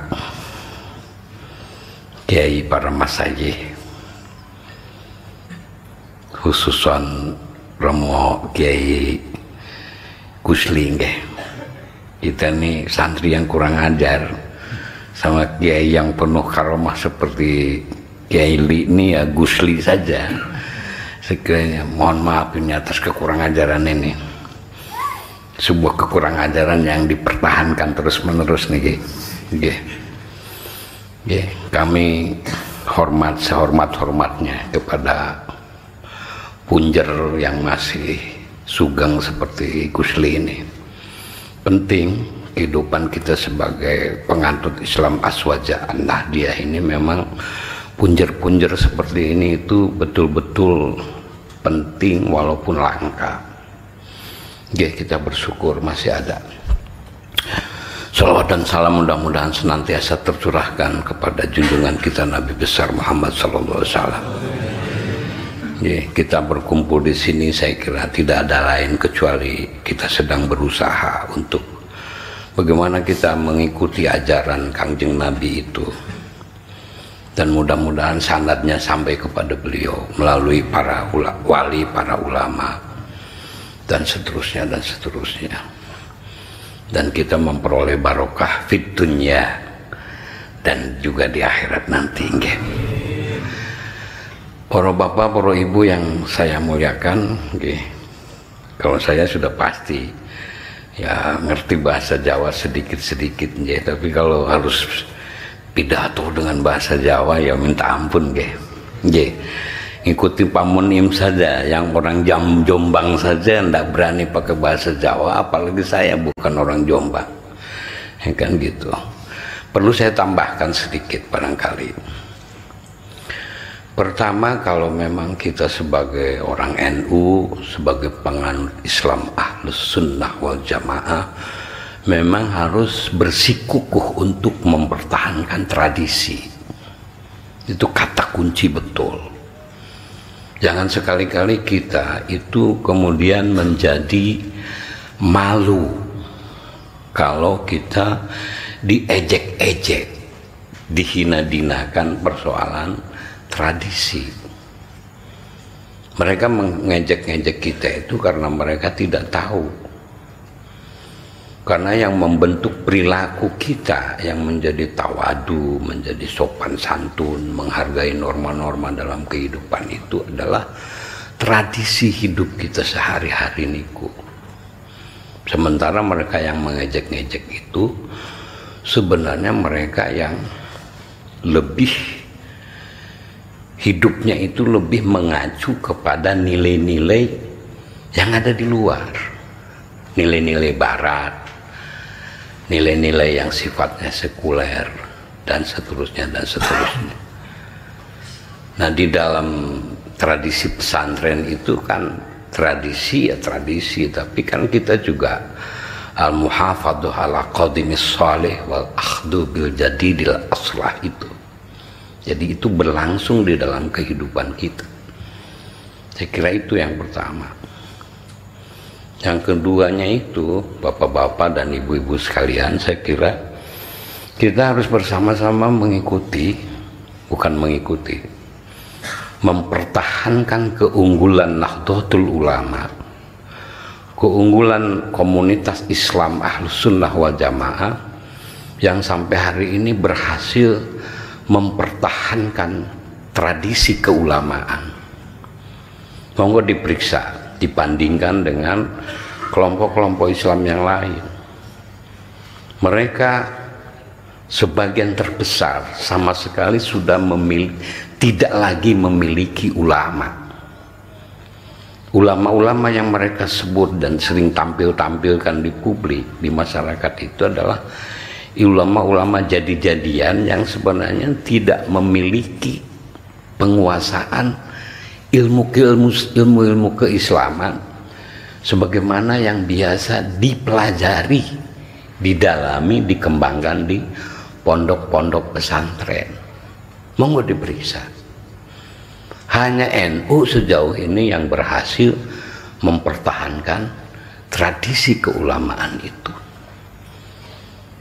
kiai, para masayih, khususan Romo Kiai Gusli nggih. Kita nih santri yang kurang ajar, sama kiai yang penuh karomah seperti Kiai Li ini ya Gusli saja. Sekiranya mohon maaf ini atas kekurangan ajaran ini, sebuah kekurangan ajaran yang dipertahankan terus menerus nih. Kami hormat sehormat-hormatnya kepada punjer yang masih sugeng seperti Gusli ini. Penting kehidupan kita sebagai pengantut Islam Aswaja An-Nahdiyah ini memang punjer-punjer seperti ini itu betul-betul penting walaupun langka. Kita bersyukur masih ada. Salawat dan salam mudah-mudahan senantiasa tercurahkan kepada junjungan kita Nabi besar Muhammad sallallahu alaihi wasallam. Kita berkumpul di sini saya kira tidak ada lain kecuali kita sedang berusaha untuk bagaimana kita mengikuti ajaran Kangjeng Nabi itu, dan mudah-mudahan sanadnya sampai kepada beliau melalui para wali, para ulama, dan seterusnya dan seterusnya, dan kita memperoleh barokah fid dunya dan juga di akhirat nanti. Para bapak, para ibu yang saya muliakan, kalau saya sudah pasti ya ngerti bahasa Jawa sedikit-sedikit, tapi kalau harus pidato dengan bahasa Jawa ya minta ampun. Ikuti Pamunim saja, yang orang Jombang saja ndak berani pakai bahasa Jawa, apalagi saya bukan orang Jombang, ya kan gitu. Perlu saya tambahkan sedikit barangkali. Pertama, kalau memang kita sebagai orang NU, sebagai penganut Islam Ahlus Sunnah wal Jamaah, memang harus bersikukuh untuk mempertahankan tradisi. Itu kata kunci betul. Jangan sekali-kali kita itu kemudian menjadi malu kalau kita diejek-ejek, dihina-dinakan persoalan tradisi. Mereka mengejek-ngejek kita itu karena mereka tidak tahu. Karena yang membentuk perilaku kita, yang menjadi tawadu, menjadi sopan santun, menghargai norma-norma dalam kehidupan itu adalah tradisi hidup kita sehari-hari niku. Sementara mereka yang mengejek-ngejek itu sebenarnya mereka yang lebih hidupnya itu lebih mengacu kepada nilai-nilai yang ada di luar, nilai-nilai barat, nilai-nilai yang sifatnya sekuler, dan seterusnya dan seterusnya. Nah, di dalam tradisi pesantren itu kan tradisi ya tradisi, tapi kan kita juga al-muhafadhu ala qadimis shalih wal akhdu bil jadidil aslah itu. Jadi itu berlangsung di dalam kehidupan kita. Saya kira itu yang pertama. Yang keduanya itu, bapak-bapak dan ibu-ibu sekalian, saya kira kita harus bersama-sama mengikuti, bukan mengikuti, mempertahankan keunggulan Nahdlatul Ulama, keunggulan komunitas Islam Ahlus Sunnah wal Jamaah yang sampai hari ini berhasil mempertahankan tradisi keulamaan. Monggo diperiksa, dibandingkan dengan kelompok-kelompok Islam yang lain. Mereka sebagian terbesar sama sekali sudah tidak lagi memiliki ulama. Ulama-ulama yang mereka sebut dan sering tampilkan di publik, di masyarakat itu adalah ulama-ulama jadi-jadian yang sebenarnya tidak memiliki penguasaan ilmu keislaman sebagaimana yang biasa dipelajari, didalami, dikembangkan di pondok-pondok pesantren. Monggo diperiksa. Hanya NU sejauh ini yang berhasil mempertahankan tradisi keulamaan itu.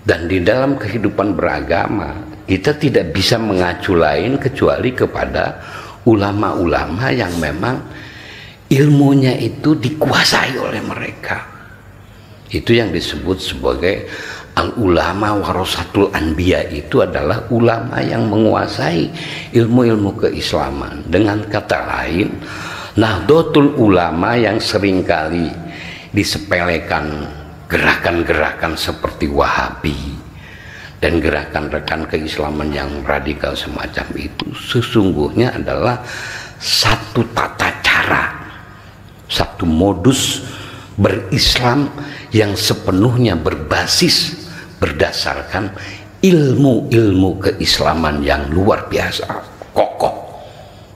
Dan di dalam kehidupan beragama kita tidak bisa mengacu lain kecuali kepada ulama-ulama yang memang ilmunya itu dikuasai oleh mereka. Itu yang disebut sebagai Al ulama warasatul anbiya itu adalah ulama yang menguasai ilmu-ilmu keislaman. Dengan kata lain, Nahdlatul Ulama yang seringkali disepelekan gerakan-gerakan seperti Wahabi dan gerakan-gerakan keislaman yang radikal semacam itu sesungguhnya adalah satu tata cara, satu modus berislam yang sepenuhnya berbasis berdasarkan ilmu-ilmu keislaman yang luar biasa, kokoh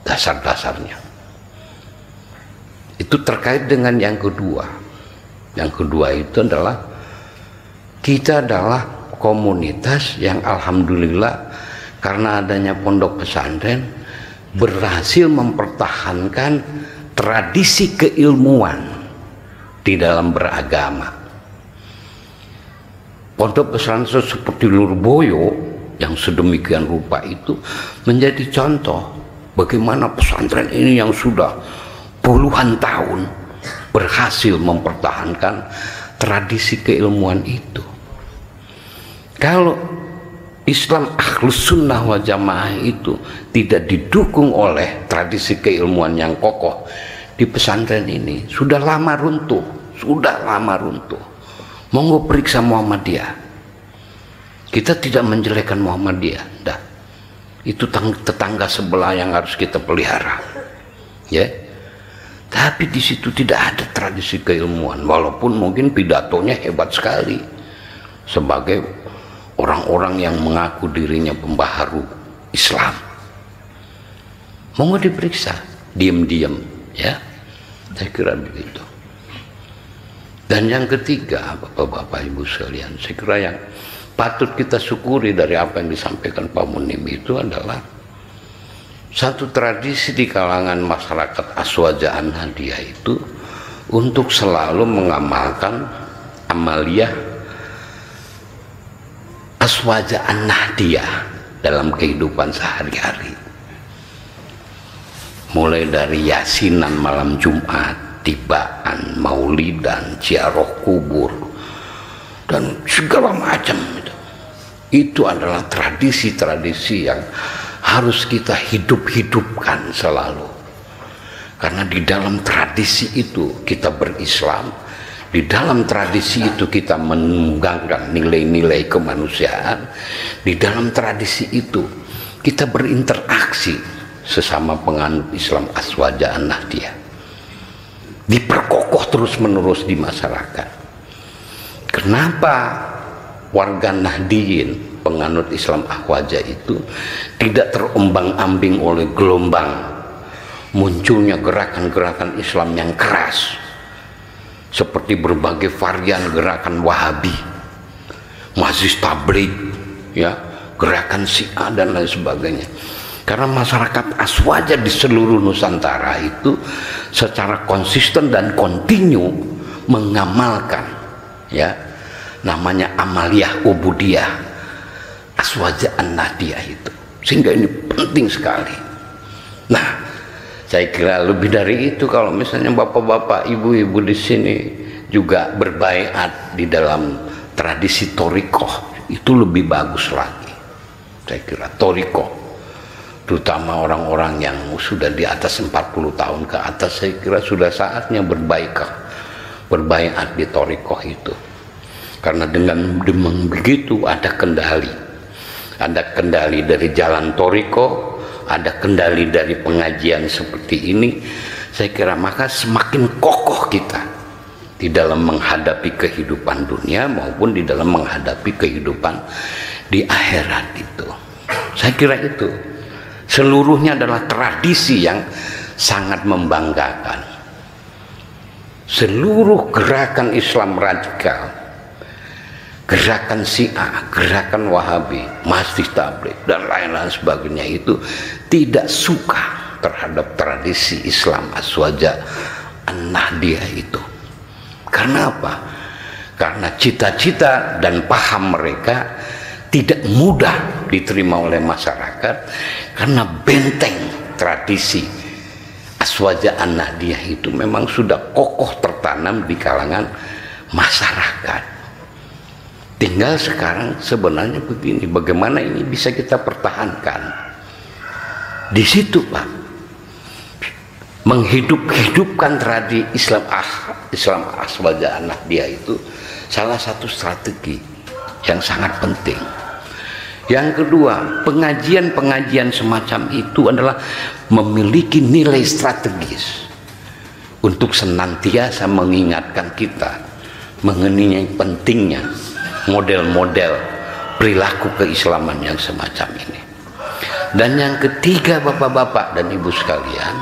dasar-dasarnya. Itu terkait dengan yang kedua. Yang kedua itu adalah kita adalah komunitas yang alhamdulillah karena adanya pondok pesantren berhasil mempertahankan tradisi keilmuan di dalam beragama. Pondok pesantren seperti Lurboyo yang sedemikian rupa itu menjadi contoh bagaimana pesantren ini yang sudah puluhan tahun berhasil mempertahankan tradisi keilmuan itu. Kalau Islam Ahlus Sunnah wal Jamaah itu tidak didukung oleh tradisi keilmuan yang kokoh di pesantren ini, sudah lama runtuh, Monggo periksa Muhammadiyah. Kita tidak menjelekkan Muhammadiyah, dah. Itu tetangga sebelah yang harus kita pelihara, ya. Tapi di situ tidak ada tradisi keilmuan, walaupun mungkin pidatonya hebat sekali sebagai orang-orang yang mengaku dirinya pembaharu Islam. Monggo diperiksa, diam-diam, ya. Saya kira begitu. Dan yang ketiga, Bapak-bapak Ibu sekalian, saya kira yang patut kita syukuri dari apa yang disampaikan Pak Munim itu adalah satu tradisi di kalangan masyarakat Aswaja An-Nahdiyah itu untuk selalu mengamalkan amaliyah Aswaja An-Nahdiyah dalam kehidupan sehari-hari. Mulai dari yasinan malam Jumat, tibaan, maulidan, ziarah kubur, dan segala macam itu. Itu adalah tradisi-tradisi yang harus kita hidup-hidupkan selalu. Karena di dalam tradisi itu kita berislam, di dalam tradisi itu kita menunggangkan nilai-nilai kemanusiaan, di dalam tradisi itu kita berinteraksi sesama penganut Islam Aswaja An-Nahdiyah. Diperkokoh terus-menerus di masyarakat. Kenapa warga Nahdiyin, penganut Islam Ahwaja itu tidak terombang-ambing oleh gelombang munculnya gerakan-gerakan Islam yang keras seperti berbagai varian gerakan Wahabi, Mazis Tabligh, ya, gerakan Syiah dan lain sebagainya. Karena masyarakat Aswaja di seluruh Nusantara itu secara konsisten dan kontinu mengamalkan, ya, namanya amaliyah ubudiyah Aswaja An-Nahdiyah itu, sehingga ini penting sekali. Nah, saya kira lebih dari itu kalau misalnya bapak-bapak, ibu-ibu di sini juga berbaiat di dalam tradisi torikoh, itu lebih bagus lagi. Saya kira torikoh, terutama orang-orang yang sudah di atas 40 tahun ke atas, saya kira sudah saatnya berbaiat di torikoh itu. Karena dengan begitu ada kendali dari jalan torikoh, ada kendali dari pengajian seperti ini. Saya kira maka semakin kokoh kita di dalam menghadapi kehidupan dunia maupun di dalam menghadapi kehidupan di akhirat itu. Saya kira itu seluruhnya adalah tradisi yang sangat membanggakan. Seluruh gerakan Islam radikal, gerakan Syiah, gerakan Wahabi, Mazis Tabligh dan lain-lain sebagainya itu tidak suka terhadap tradisi Islam Aswaja An-Nahdiyah itu. Karena apa? Karena cita-cita dan paham mereka tidak mudah diterima oleh masyarakat, karena benteng tradisi Aswaja An-Nahdiyah itu memang sudah kokoh tertanam di kalangan masyarakat. Tinggal sekarang sebenarnya begini, bagaimana ini bisa kita pertahankan. Di situ Pak, menghidupkan tradisi Islam Aswaja An-Nahdiyah itu salah satu strategi yang sangat penting. Yang kedua, pengajian semacam itu adalah memiliki nilai strategis untuk senantiasa mengingatkan kita mengenai pentingnya model-model perilaku keislaman yang semacam ini. Dan yang ketiga bapak-bapak dan ibu sekalian,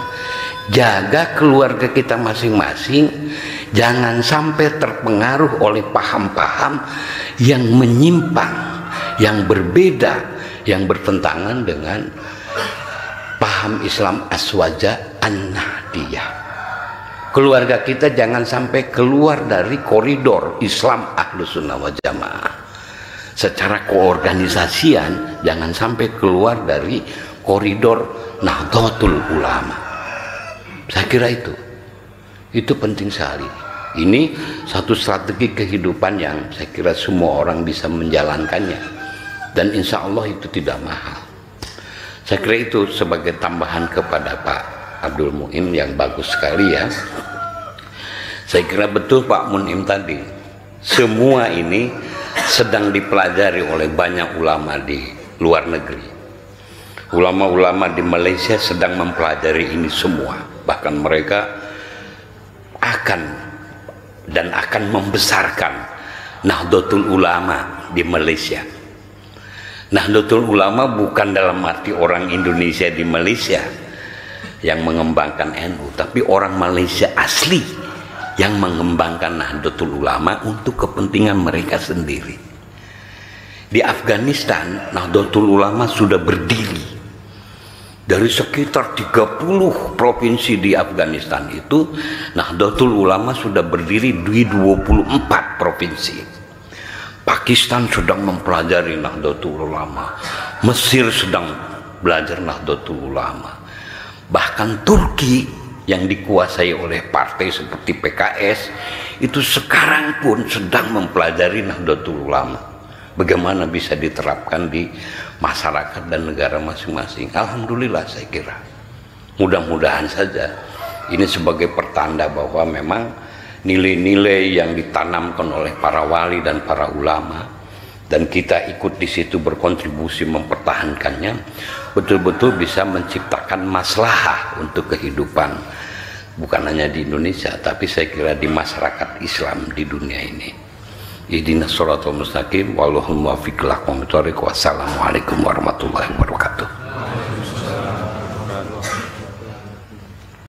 jaga keluarga kita masing-masing jangan sampai terpengaruh oleh paham-paham yang menyimpang, yang berbeda, yang bertentangan dengan paham Islam Aswaja An-Nahdiyah. Keluarga kita jangan sampai keluar dari koridor Islam Ahlus Sunnah wal Jamaah. Secara keorganisasian jangan sampai keluar dari koridor Nahdlatul Ulama. Saya kira itu penting sekali. Ini satu strategi kehidupan yang saya kira semua orang bisa menjalankannya, dan insya Allah itu tidak mahal. Saya kira itu sebagai tambahan kepada Pak Abdul Mu'in yang bagus sekali ya. Saya kira betul Pak Munim tadi, semua ini sedang dipelajari oleh banyak ulama di luar negeri. Ulama-ulama di Malaysia sedang mempelajari ini semua, bahkan mereka akan membesarkan Nahdlatul Ulama di Malaysia. Nahdlatul Ulama bukan dalam arti orang Indonesia di Malaysia yang mengembangkan NU, tapi orang Malaysia asli yang mengembangkan Nahdlatul Ulama untuk kepentingan mereka sendiri. Di Afghanistan, Nahdlatul Ulama sudah berdiri. Dari sekitar 30 provinsi di Afghanistan itu, Nahdlatul Ulama sudah berdiri di 24 provinsi. Pakistan sedang mempelajari Nahdlatul Ulama, Mesir sedang belajar Nahdlatul Ulama. Bahkan Turki yang dikuasai oleh partai seperti PKS itu sekarang pun sedang mempelajari Nahdlatul Ulama, bagaimana bisa diterapkan di masyarakat dan negara masing-masing. Alhamdulillah, saya kira mudah-mudahan saja ini sebagai pertanda bahwa memang nilai-nilai yang ditanamkan oleh para wali dan para ulama, dan kita ikut di situ berkontribusi mempertahankannya, betul-betul bisa menciptakan maslahah untuk kehidupan bukan hanya di Indonesia, tapi saya kira di masyarakat Islam di dunia ini. Ihdinas shiratal mustaqim, wallahul muwaffiq ila aqwamit thoriq. Wassalamualaikum warahmatullahi wabarakatuh.